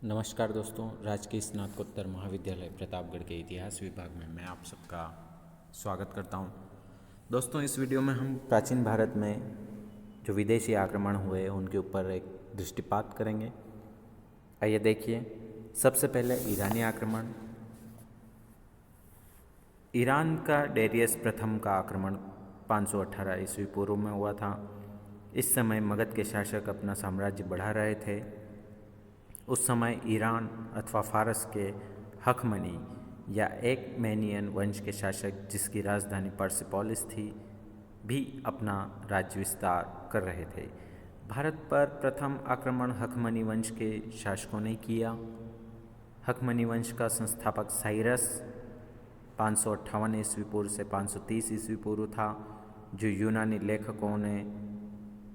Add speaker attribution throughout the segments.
Speaker 1: नमस्कार दोस्तों, राजकीय स्नातकोत्तर महाविद्यालय प्रतापगढ़ के इतिहास विभाग में मैं आप सबका स्वागत करता हूं। दोस्तों, इस वीडियो में हम प्राचीन भारत में जो विदेशी आक्रमण हुए उनके ऊपर एक दृष्टिपात करेंगे। आइए देखिए। सबसे पहले ईरानी आक्रमण। ईरान का डेरियस प्रथम का आक्रमण 518 ईस्वी पूर्व में हुआ था। इस समय मगध के शासक अपना साम्राज्य बढ़ा रहे थे। उस समय ईरान अथवा फारस के हखमनी या एकमेनियन वंश के शासक, जिसकी राजधानी पर्सिपोलिस थी, भी अपना राज्य विस्तार कर रहे थे। भारत पर प्रथम आक्रमण हखमनी वंश के शासकों ने किया। हखमनी वंश का संस्थापक साइरस 558 ईस्वी पूर्व से 530 ईस्वी पूर्व था, जो यूनानी लेखकों ने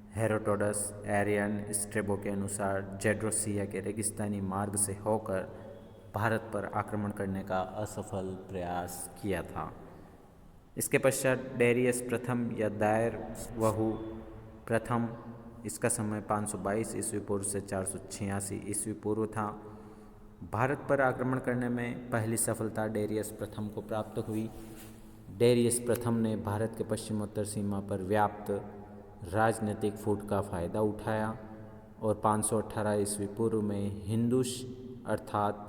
Speaker 1: हेरोडोटस, एरियन, स्ट्रेबो के अनुसार जेड्रोसिया के रेगिस्तानी मार्ग से होकर भारत पर आक्रमण करने का असफल प्रयास किया था। इसके पश्चात डेरियस प्रथम या दायर वहु प्रथम, इसका समय 522 ईस्वी पूर्व से 486 ईस्वी पूर्व था। भारत पर आक्रमण करने में पहली सफलता डेरियस प्रथम को प्राप्त हुई। डेरियस प्रथम ने भारत के पश्चिमोत्तर सीमा पर व्याप्त राजनीतिक फूट का फायदा उठाया और 518 ईस्वी पूर्व में हिंदुश अर्थात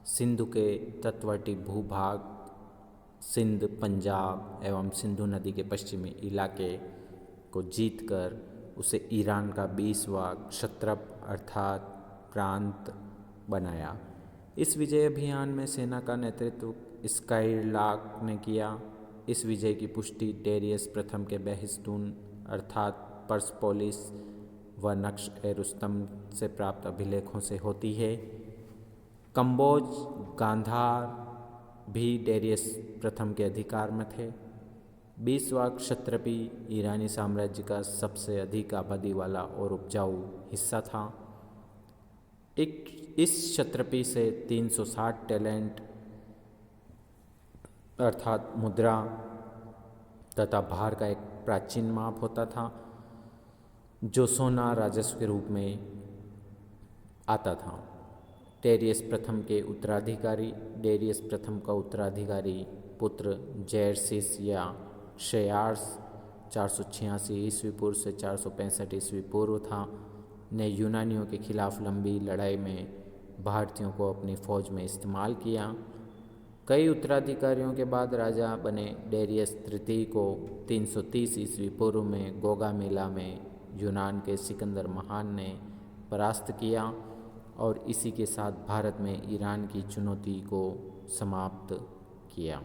Speaker 1: सिंधु के तटवर्ती भूभाग, सिंध, पंजाब एवं सिंधु नदी के पश्चिमी इलाके को जीतकर उसे ईरान का 20वां क्षत्रप अर्थात प्रांत बनाया। इस विजय अभियान में सेना का नेतृत्व स्काइलाक ने किया। इस विजय की पुष्टि डेरियस प्रथम के बेहिस्तून अर्थात पर्सपोलिस व नक्श-ए-रुस्तम से प्राप्त अभिलेखों से होती है। कंबोज, गांधार भी डेरियस प्रथम के अधिकार में थे। 20वां क्षत्रपी ईरानी साम्राज्य का सबसे अधिक आबादी वाला और उपजाऊ हिस्सा था। इस क्षत्रपी से 360 टैलेंट अर्थात मुद्रा तथा भार का एक प्राचीन माप होता था, जो सोना राजस्व के रूप में आता था। डेरियस प्रथम के उत्तराधिकारी। डेरियस प्रथम का उत्तराधिकारी पुत्र जैरसिस या शयार्स 486 ईस्वी पूर्व से 465 ईस्वी पूर्व था, ने यूनानियों के खिलाफ लंबी लड़ाई में भारतीयों को अपनी फौज में इस्तेमाल किया। कई उत्तराधिकारियों के बाद राजा बने डेरियस तृतीय को 330 ईस्वी पूर्व में गोगामेला में यूनान के सिकंदर महान ने परास्त किया और इसी के साथ भारत में ईरान की चुनौती को समाप्त किया।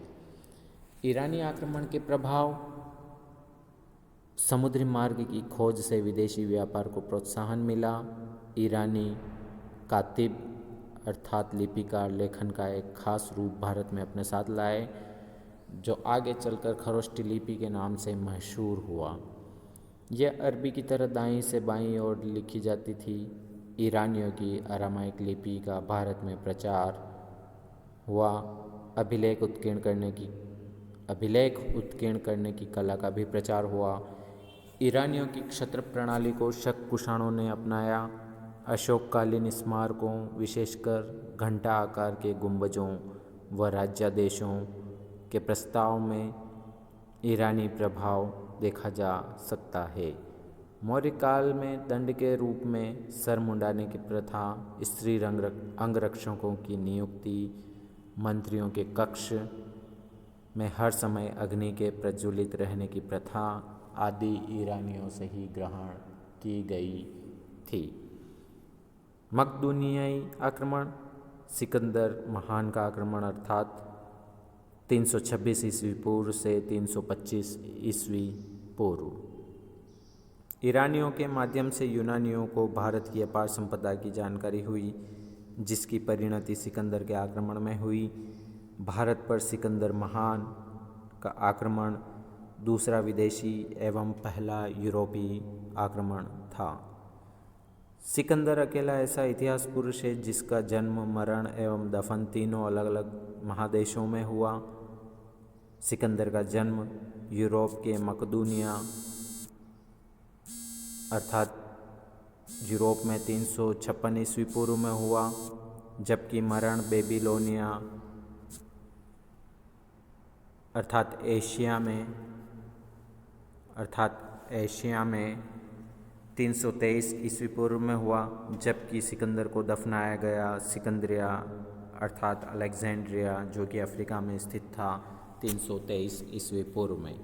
Speaker 1: ईरानी आक्रमण के प्रभाव। समुद्री मार्ग की खोज से विदेशी व्यापार को प्रोत्साहन मिला। ईरानी कातिब अर्थात लिपिकार लेखन का एक खास रूप भारत में अपने साथ लाए, जो आगे चलकर खरोष्टी लिपि के नाम से मशहूर हुआ। यह अरबी की तरह दाईं से बाईं ओर लिखी जाती थी। ईरानियों की अरामाइक लिपि का भारत में प्रचार हुआ। अभिलेख उत्कीर्ण करने की कला का भी प्रचार हुआ। ईरानियों की क्षत्र प्रणाली को शक कुषाणों ने अपनाया। अशोककालीन स्मारकों, विशेषकर घंटा आकार के गुंबजों व राज्यादेशों के प्रस्ताव में ईरानी प्रभाव देखा जा सकता है। मौर्य काल में दंड के रूप में सर मुंडाने की प्रथा, स्त्री अंगरक्षकों की नियुक्ति, मंत्रियों के कक्ष में हर समय अग्नि के प्रज्वलित रहने की प्रथा आदि ईरानियों से ही ग्रहण की गई थी। मकदूनियाई आक्रमण। सिकंदर महान का आक्रमण अर्थात 326 ईस्वी पूर्व से 325 ईस्वी पूर्व। ईरानियों के माध्यम से यूनानियों को भारत की अपार संपदा की जानकारी हुई, जिसकी परिणति सिकंदर के आक्रमण में हुई। भारत पर सिकंदर महान का आक्रमण दूसरा विदेशी एवं पहला यूरोपीय आक्रमण था। सिकंदर अकेला ऐसा इतिहास पुरुष है जिसका जन्म, मरण एवं दफन तीनों अलग अलग महादेशों में हुआ। सिकंदर का जन्म यूरोप के मकदूनिया अर्थात यूरोप में 356 ईस्वी पूर्व में हुआ, जबकि मरण बेबीलोनिया अर्थात एशिया में 323 ईस्वी पूर्व में हुआ, जबकि सिकंदर को दफनाया गया सिकंदरिया अर्थात अलेक्जेंड्रिया जो कि अफ्रीका में स्थित था 323 ईस्वी पूर्व में।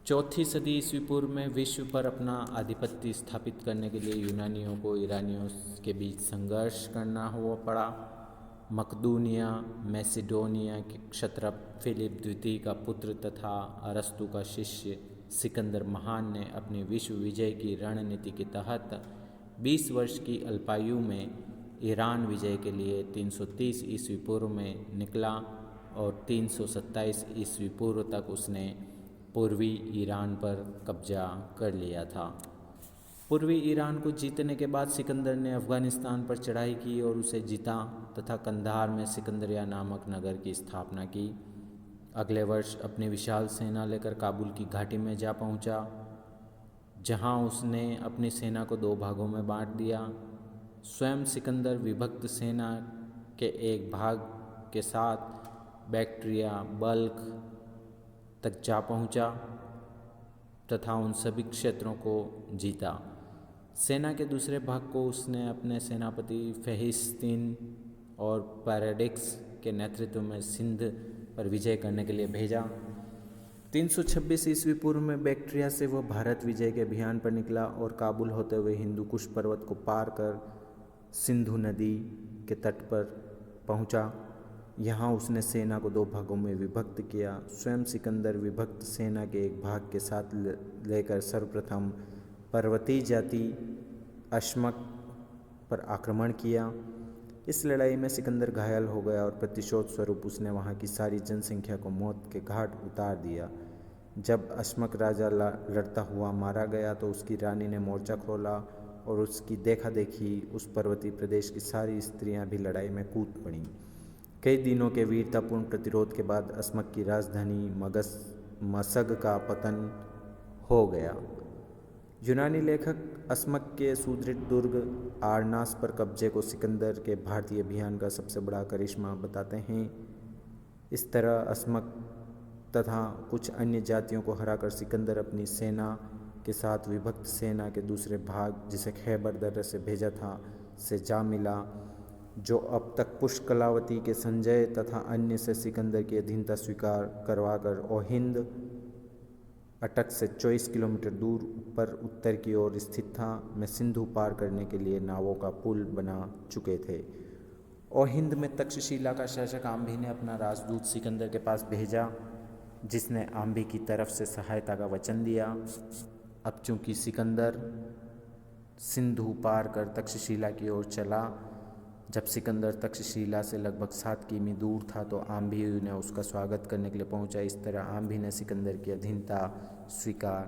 Speaker 1: चौथी सदी ईस्वी पूर्व में विश्व पर अपना आधिपत्य स्थापित करने के लिए यूनानियों को ईरानियों के बीच संघर्ष करना हुआ पड़ा। मकदूनिया मैसिडोनिया के क्षत्रप फिलिप द्वितीय का पुत्र तथा अरस्तु का शिष्य सिकंदर महान ने अपनी विश्व विजय की रणनीति के तहत 20 वर्ष की अल्पायु में ईरान विजय के लिए 330 ईस्वी पूर्व में निकला और 327 ईस्वी पूर्व तक उसने पूर्वी ईरान पर कब्जा कर लिया था। पूर्वी ईरान को जीतने के बाद सिकंदर ने अफ़गानिस्तान पर चढ़ाई की और उसे जीता तथा कंधार में सिकंदरिया नामक नगर की स्थापना की। अगले वर्ष अपनी विशाल सेना लेकर काबुल की घाटी में जा पहुंचा, जहां उसने अपनी सेना को 2 भागों में बांट दिया। स्वयं सिकंदर विभक्त सेना के एक भाग के साथ बैक्ट्रिया बल्ख तक जा पहुंचा तथा उन सभी क्षेत्रों को जीता। सेना के दूसरे भाग को उसने अपने सेनापति फेहिस्तीन और पैराडिक्स के नेतृत्व में सिंध पर विजय करने के लिए भेजा। 326 ईस्वी पूर्व में बैक्ट्रिया से वह भारत विजय के अभियान पर निकला और काबुल होते हुए हिंदू कुश पर्वत को पार कर सिंधु नदी के तट पर पहुंचा। यहाँ उसने सेना को 2 भागों में विभक्त किया। स्वयं सिकंदर विभक्त सेना के एक भाग के साथ लेकर सर्वप्रथम पर्वतीय जाति अश्मक पर आक्रमण किया। इस लड़ाई में सिकंदर घायल हो गया और प्रतिशोध स्वरूप उसने वहाँ की सारी जनसंख्या को मौत के घाट उतार दिया। जब अश्मक राजा लड़ता हुआ मारा गया तो उसकी रानी ने मोर्चा खोला और उसकी देखा देखी उस पर्वतीय प्रदेश की सारी स्त्रियां भी लड़ाई में कूद पड़ीं। कई दिनों के वीरतापूर्ण प्रतिरोध के बाद अश्मक की राजधानी मसग का पतन हो गया। यूनानी लेखक अश्मक के सुदृढ़ दुर्ग आरनास पर कब्जे को सिकंदर के भारतीय अभियान का सबसे बड़ा करिश्मा बताते हैं। इस तरह अश्मक तथा कुछ अन्य जातियों को हराकर सिकंदर अपनी सेना के साथ विभक्त सेना के दूसरे भाग, जिसे खैबर दर्रे से भेजा था, से जा मिला, जो अब तक पुष्कलावती के संजय तथा अन्य से सिकंदर की अधीनता स्वीकार करवाकर ओहिंद अटक से 24 किलोमीटर दूर ऊपर उत्तर की ओर स्थित था, में सिंधु पार करने के लिए नावों का पुल बना चुके थे। ओहिंद में तक्षशिला का शासक आम्भी ने अपना राजदूत सिकंदर के पास भेजा, जिसने आम्भी की तरफ से सहायता का वचन दिया। अब चूंकि सिकंदर सिंधु पार कर तक्षशिला की ओर चला, जब सिकंदर तक्षशिला से लगभग 7 किमी दूर था तो आम्भी ने उसका स्वागत करने के लिए पहुंचा। इस तरह आम्भी ने सिकंदर की अधीनता स्वीकार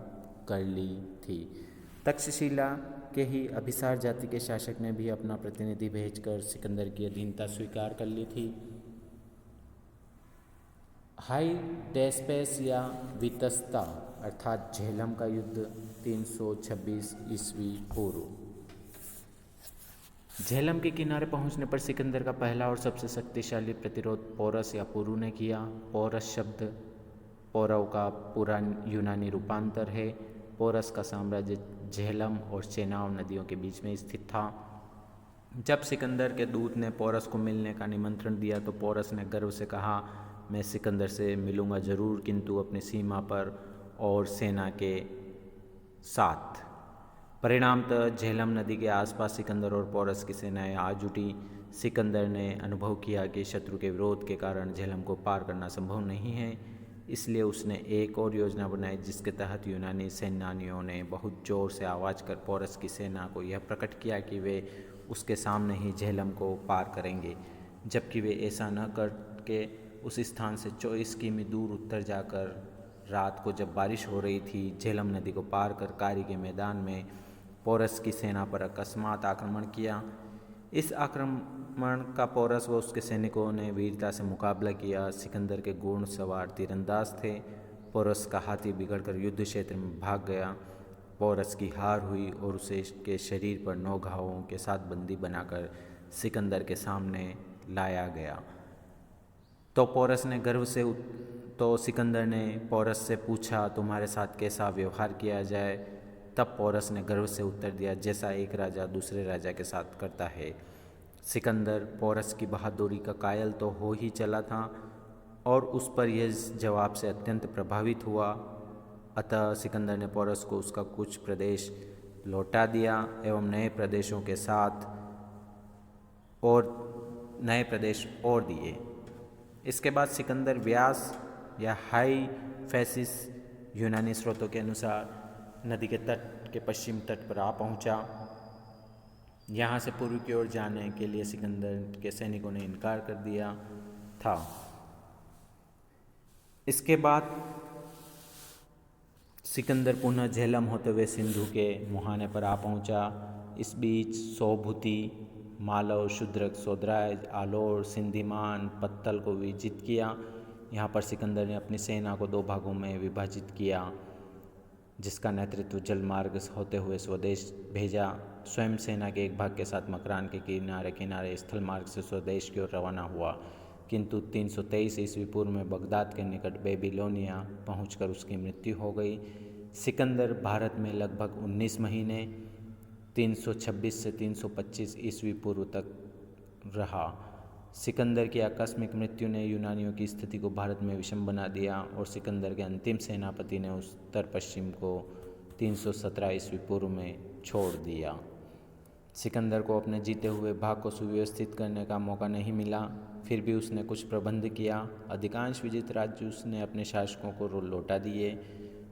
Speaker 1: कर ली थी। तक्षशिला के ही अभिसार जाति के शासक ने भी अपना प्रतिनिधि भेजकर सिकंदर की अधीनता स्वीकार कर ली थी। हाई डेस्पेस या वितस्ता अर्थात झेलम का युद्ध 326 ईस्वी पूर्व। झेलम के किनारे पहुंचने पर सिकंदर का पहला और सबसे शक्तिशाली प्रतिरोध पोरस या पुरु ने किया। पोरस शब्द पौरव का पूरा यूनानी रूपांतर है। पोरस का साम्राज्य झेलम और चेनाब नदियों के बीच में स्थित था। जब सिकंदर के दूत ने पोरस को मिलने का निमंत्रण दिया तो पोरस ने गर्व से कहा, मैं सिकंदर से मिलूंगा जरूर, किंतु अपनी सीमा पर और सेना के साथ। परिणामतः झेलम नदी के आसपास सिकंदर और पोरस की सेनाएं आ जुटी। सिकंदर ने अनुभव किया कि शत्रु के विरोध के कारण झेलम को पार करना संभव नहीं है, इसलिए उसने एक और योजना बनाई, जिसके तहत यूनानी सेनानियों ने बहुत जोर से आवाज़ कर पोरस की सेना को यह प्रकट किया कि वे उसके सामने ही झेलम को पार करेंगे, जबकि वे ऐसा न करके उस स्थान से 24 किमी दूर उत्तर जाकर रात को जब बारिश हो रही थी, झेलम नदी को पार कर कारी के मैदान में पोरस की सेना पर अकस्मात आक्रमण किया। इस आक्रमण का पोरस व उसके सैनिकों ने वीरता से मुकाबला किया। सिकंदर के घुड़सवार तीरंदाज थे। पोरस का हाथी बिगड़कर युद्ध क्षेत्र में भाग गया। पोरस की हार हुई और उसे के शरीर पर 9 घावों के साथ बंदी बनाकर सिकंदर के सामने लाया गया। तो सिकंदर ने पोरस से पूछा, तुम्हारे साथ कैसा व्यवहार किया जाए? तब पोरस ने गर्व से उत्तर दिया, जैसा एक राजा दूसरे राजा के साथ करता है। सिकंदर पोरस की बहादुरी का कायल तो हो ही चला था और उस पर यह जवाब से अत्यंत प्रभावित हुआ। अतः सिकंदर ने पोरस को उसका कुछ प्रदेश लौटा दिया एवं नए प्रदेश और दिए। इसके बाद सिकंदर व्यास या हाई फैसिस यूनानी स्रोतों के अनुसार नदी के तट के पश्चिम तट पर आ पहुंचा। यहाँ से पूर्व की ओर जाने के लिए सिकंदर के सैनिकों ने इनकार कर दिया था। इसके बाद सिकंदर पुनः झेलम होते हुए सिंधु के मुहाने पर आ पहुंचा। इस बीच सौभूति, मालव, शूद्रक, सोदराय, आलोर, सिंधिमान, पत्तल को विजित किया। यहाँ पर सिकंदर ने अपनी सेना को 2 भागों में विभाजित किया, जिसका नेतृत्व जल मार्ग होते हुए स्वदेश भेजा। स्वयं सेना के एक भाग के साथ मकरान के किनारे स्थल मार्ग से स्वदेश की ओर रवाना हुआ, किंतु 323 ईस्वी पूर्व में बगदाद के निकट बेबीलोनिया पहुंचकर उसकी मृत्यु हो गई। सिकंदर भारत में लगभग 19 महीने 326 से 325 ईस्वी पूर्व तक रहा। सिकंदर की आकस्मिक मृत्यु ने यूनानियों की स्थिति को भारत में विषम बना दिया और सिकंदर के अंतिम सेनापति ने उत्तर पश्चिम को 317 ईस्वी पूर्व में छोड़ दिया। सिकंदर को अपने जीते हुए भाग को सुव्यवस्थित करने का मौका नहीं मिला, फिर भी उसने कुछ प्रबंध किया। अधिकांश विजित राज्य उसने अपने शासकों को लौटा दिए,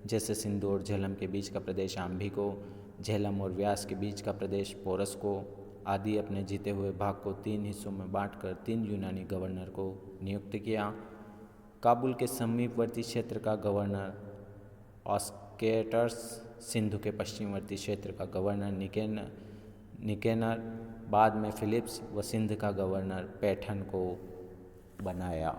Speaker 1: जैसे सिंधु और झेलम के बीच का प्रदेश आम्भी को, झेलम और व्यास के बीच का प्रदेश पोरस को आदि। अपने जीते हुए भाग को 3 हिस्सों में बांटकर 3 यूनानी गवर्नर को नियुक्त किया। काबुल के समीपवर्ती क्षेत्र का गवर्नर ऑस्केटर्स, सिंधु के पश्चिमवर्ती क्षेत्र का गवर्नर निकेनर, बाद में फिलिप्स व सिंध का गवर्नर पैठन को बनाया।